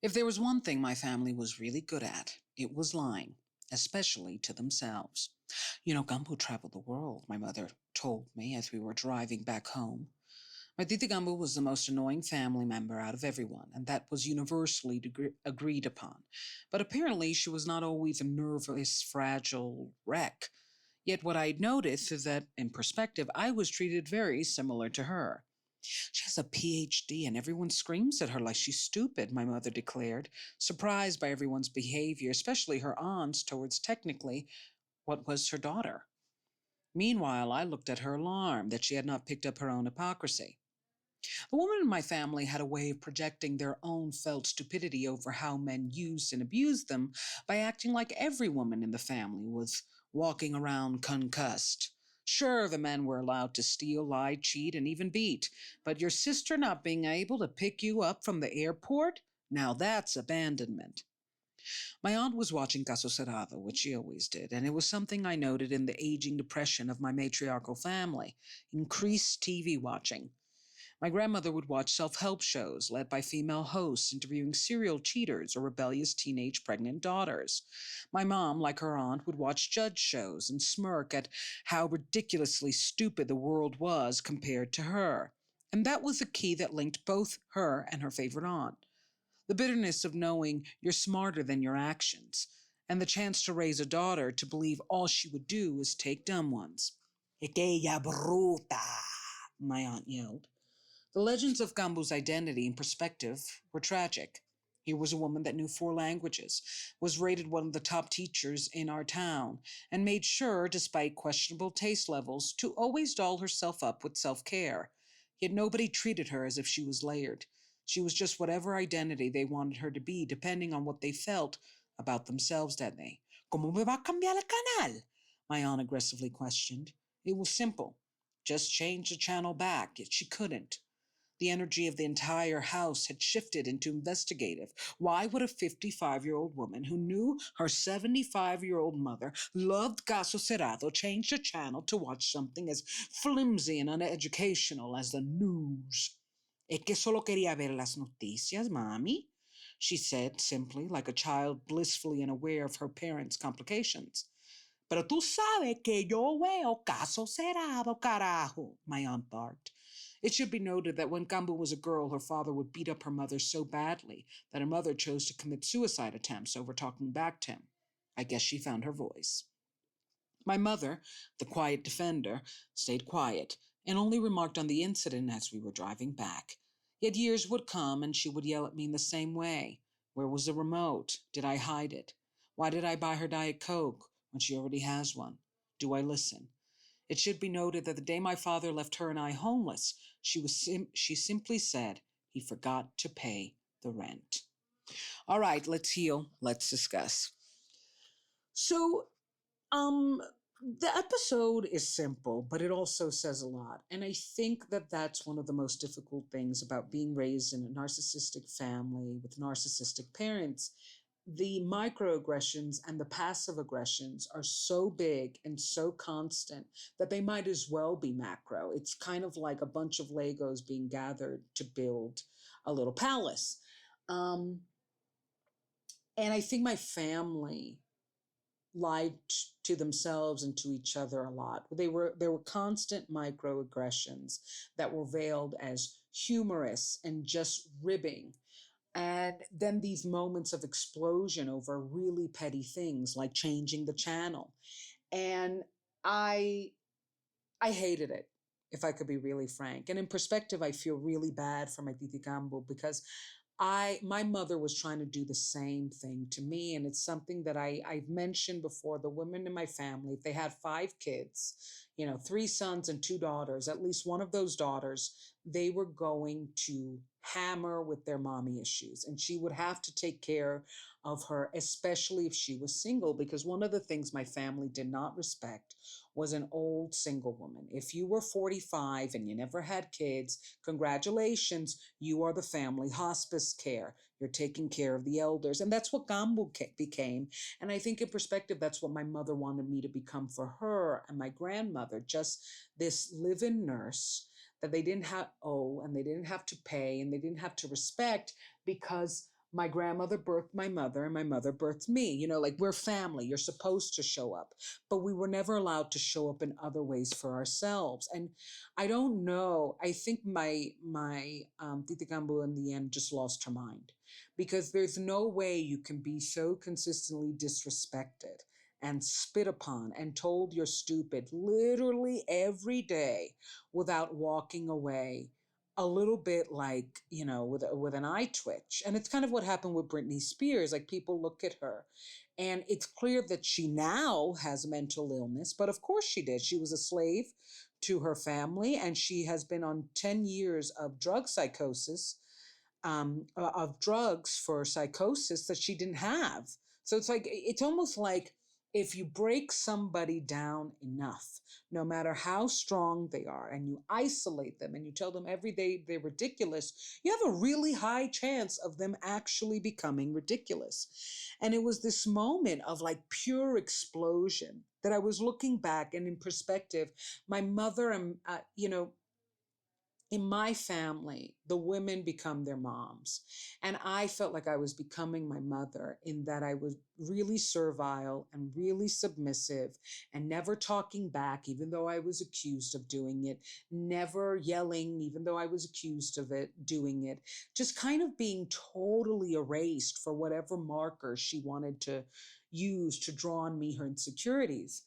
If there was one thing my family was really good at, it was lying, especially to themselves. Gumbo traveled the world, my mother told me as we were driving back home. My Titi Gumbo was the most annoying family member out of everyone, and that was universally agreed upon. But apparently, she was not always a nervous, fragile wreck. Yet what I'd noticed is that, in perspective, I was treated very similar to her. She has a PhD and everyone screams at her like she's stupid, my mother declared, surprised by everyone's behavior, especially her aunt's towards technically what was her daughter. Meanwhile, I looked at her alarmed that she had not picked up her own hypocrisy. The women in my family had a way of projecting their own felt stupidity over how men used and abused them by acting like every woman in the family was walking around concussed. Sure, the men were allowed to steal, lie, cheat, and even beat, but your sister not being able to pick you up from the airport? Now that's abandonment. My aunt was watching Caso Cerrado, which she always did, and it was something I noted in the aging depression of my matriarchal family increased TV watching. My grandmother would watch self help shows led by female hosts interviewing serial cheaters or rebellious teenage pregnant daughters. My mom, like her aunt, would watch judge shows and smirk at how ridiculously stupid the world was compared to her. And that was the key that linked both her and her favorite aunt. The bitterness of knowing you're smarter than your actions, and the chance to raise a daughter to believe all she would do is take dumb ones. Aquella bruta, my aunt yelled. The legends of Gambu's identity and perspective were tragic. Here was a woman that knew 4 languages, was rated one of the top teachers in our town, and made sure, despite questionable taste levels, to always doll herself up with self-care. Yet nobody treated her as if she was layered. She was just whatever identity they wanted her to be, depending on what they felt about themselves that day. ¿Cómo me va a cambiar el canal? My aunt aggressively questioned. It was simple. Just change the channel back, yet she couldn't. The energy of the entire house had shifted into investigative. Why would a 55-year-old woman who knew her 75-year-old mother loved Caso Cerrado change the channel to watch something as flimsy and uneducational as the news? Es que solo quería ver las noticias, mami, she said simply, like a child blissfully unaware of her parents' complications. Pero tú sabes que yo veo Caso Cerrado, carajo, my aunt barked. It should be noted that when Gambo was a girl, her father would beat up her mother so badly that her mother chose to commit suicide attempts over talking back to him. I guess she found her voice. My mother, the quiet defender, stayed quiet and only remarked on the incident as we were driving back. Yet years would come and she would yell at me in the same way. Where was the remote? Did I hide it? Why did I buy her Diet Coke when she already has one? Do I listen? It should be noted that the day my father left her and I homeless, she simply said he forgot to pay the rent. All right, let's heal. Let's discuss. So, the episode is simple, but it also says a lot. And I think that that's one of the most difficult things about being raised in a narcissistic family with narcissistic parents. The microaggressions and the passive aggressions are so big and so constant that they might as well be macro. It's kind of like a bunch of Legos being gathered to build a little palace. And I think my family lied to themselves and to each other a lot. There were constant microaggressions that were veiled as humorous and just ribbing. And then these moments of explosion over really petty things like changing the channel. And I hated it, if I could be really frank. And in perspective, I feel really bad for my Titi Cambo because my mother was trying to do the same thing to me. And it's something that I've mentioned before. The women in my family, if they had 5 kids, 3 sons and 2 daughters, at least one of those daughters, they were going to hammer with their mommy issues. And she would have to take care of her, especially if she was single, because one of the things my family did not respect was an old single woman. If you were 45 and you never had kids, congratulations, you are the family hospice care. You're taking care of the elders. And that's what Gambo became. And I think in perspective, that's what my mother wanted me to become for her and my grandmother, just this live-in nurse that they didn't have and they didn't have to pay and they didn't have to respect because My grandmother birthed my mother and my mother birthed me. Like we're family. You're supposed to show up. But we were never allowed to show up in other ways for ourselves. And I don't know. I think my Tita Gambo in the end just lost her mind, because there's no way you can be so consistently disrespected and spit upon and told you're stupid literally every day without walking away a little bit like, with an eye twitch. And it's kind of what happened with Britney Spears. Like, people look at her and it's clear that she now has mental illness, but of course she did. She was a slave to her family, and she has been on 10 years of drug psychosis, of drugs for psychosis that she didn't have. So it's almost like, if you break somebody down enough, no matter how strong they are, and you isolate them and you tell them every day they're ridiculous, you have a really high chance of them actually becoming ridiculous. And it was this moment of like pure explosion that I was looking back and in perspective. My mother and, in my family, the women become their moms. And I felt like I was becoming my mother, in that I was really servile and really submissive and never talking back, even though I was accused of doing it, never yelling, even though I was accused of doing it, just kind of being totally erased for whatever marker she wanted to use to draw on me her insecurities.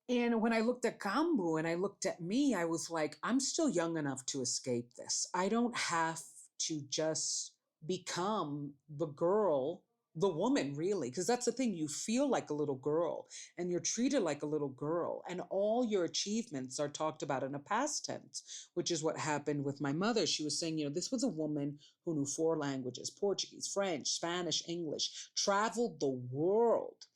And when I looked at Gambu and I looked at me, I was like, I'm still young enough to escape this. I don't have to just become the girl, the woman, really, because that's the thing. You feel like a little girl and you're treated like a little girl, and all your achievements are talked about in a past tense, which is what happened with my mother. She was saying, this was a woman who knew 4 languages: Portuguese, French, Spanish, English, traveled the world.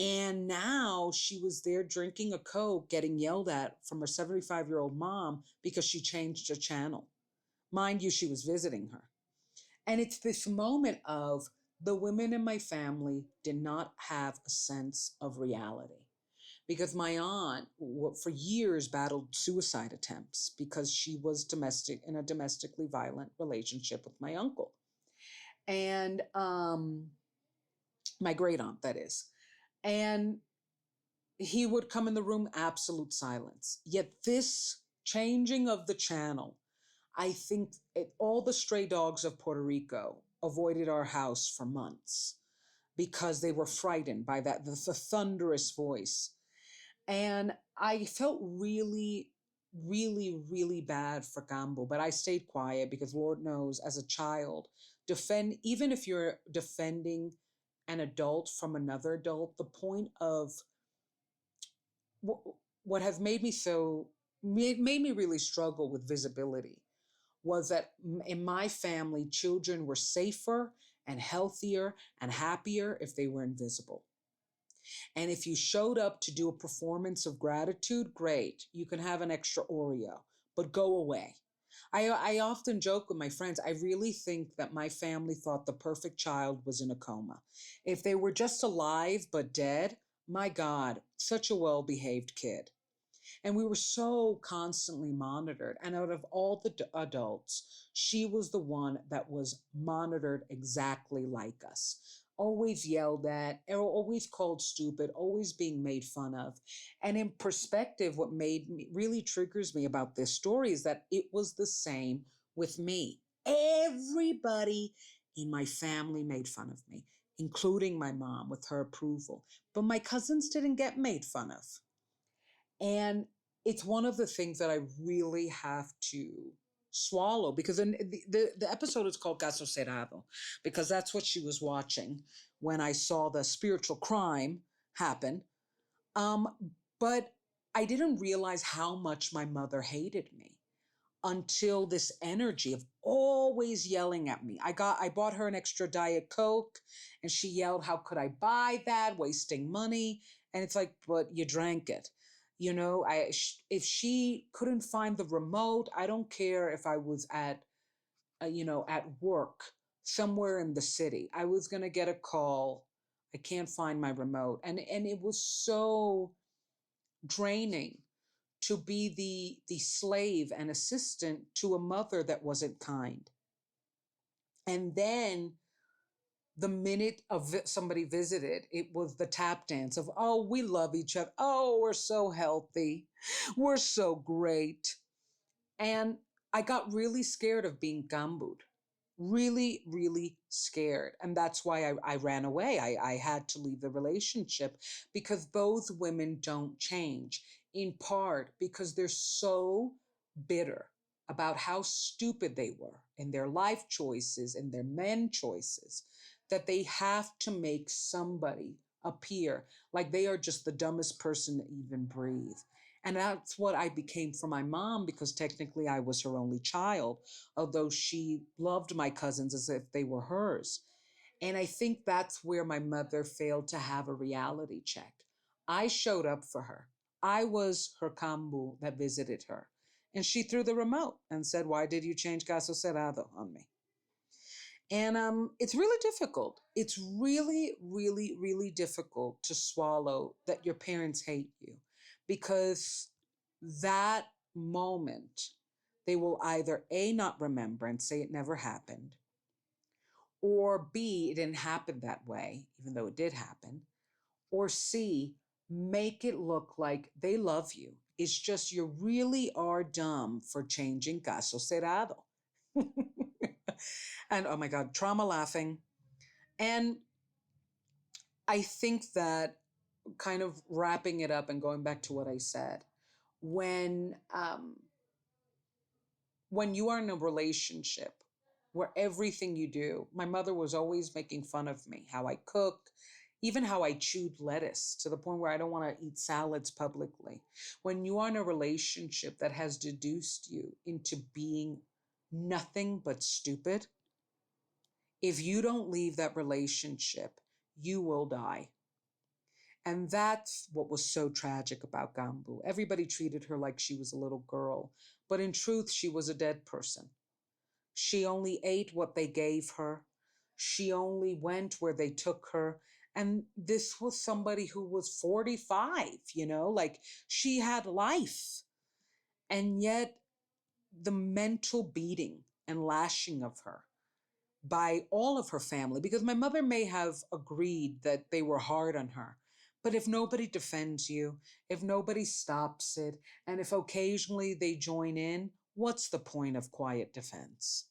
And now she was there drinking a Coke, getting yelled at from her 75-year-old mom because she changed her channel. Mind you, she was visiting her. And it's this moment of, the women in my family did not have a sense of reality, because my aunt, for years, battled suicide attempts because she was in a domestically violent relationship with my uncle. And my great aunt, that is. And he would come in the room, absolute silence. Yet this changing of the channel, I think all the stray dogs of Puerto Rico avoided our house for months because they were frightened by the thunderous voice. And I felt really, really, really bad for Gambo, but I stayed quiet because, Lord knows, as a child, even if you're defending an adult from another adult, the point of what has made me really struggle with visibility was that in my family, children were safer and healthier and happier if they were invisible. And if you showed up to do a performance of gratitude, great, you can have an extra Oreo, but go away. I often joke with my friends, I really think that my family thought the perfect child was in a coma. If they were just alive but dead, my God, such a well-behaved kid. And we were so constantly monitored. And out of all the adults, she was the one that was monitored exactly like us. Always yelled at, always called stupid, always being made fun of. And in perspective, what really triggers me about this story is that it was the same with me. Everybody in my family made fun of me, including my mom with her approval. But my cousins didn't get made fun of. And it's one of the things that I really have to swallow, because the episode is called Caso Cerrado, because that's what she was watching when I saw the spiritual crime happen. Um, but I didn't realize how much my mother hated me until this energy of always yelling at me. I bought her an extra Diet Coke and she yelled, "How could I buy that? Wasting money." And it's like, but you drank it. If she couldn't find the remote, I don't care if I was at work somewhere in the city. I was going to get a call. I can't find my remote. And it was so draining to be the slave and assistant to a mother that wasn't kind. And then The minute somebody visited, it was the tap dance of, oh, we love each other. Oh, we're so healthy. We're so great. And I got really scared of being gambued, really, really scared. And that's why I ran away. I had to leave the relationship because both women don't change, in part because they're so bitter about how stupid they were in their life choices and their men choices that they have to make somebody appear like they are just the dumbest person to even breathe. And that's what I became for my mom because technically I was her only child, although she loved my cousins as if they were hers. And I think that's where my mother failed to have a reality check. I showed up for her. I was her cambu that visited her. And she threw the remote and said, why did you change Caso Cerrado on me? And it's really difficult. It's really, really, really difficult to swallow that your parents hate you because that moment, they will either A, not remember and say it never happened, or B, it didn't happen that way, even though it did happen, or C, make it look like they love you. It's just you really are dumb for changing Caso Cerrado. And oh my God, trauma laughing. And I think that kind of wrapping it up and going back to what I said, when when you are in a relationship where everything you do, my mother was always making fun of me, how I cook, even how I chewed lettuce to the point where I don't want to eat salads publicly. When you are in a relationship that has deduced you into being nothing but stupid, if you don't leave that relationship, you will die. And that's what was so tragic about Gambu. Everybody treated her like she was a little girl, but in truth, she was a dead person. She only ate what they gave her. She only went where they took her. And this was somebody who was 45, like she had life. And yet, the mental beating and lashing of her by all of her family, because my mother may have agreed that they were hard on her. But if nobody defends you, if nobody stops it, and if occasionally they join in, what's the point of quiet defense?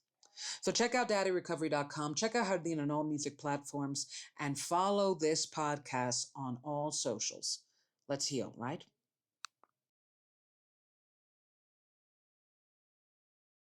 So check out daddyrecovery.com, check out Hardin on all music platforms, and follow this podcast on all socials. Let's heal, right?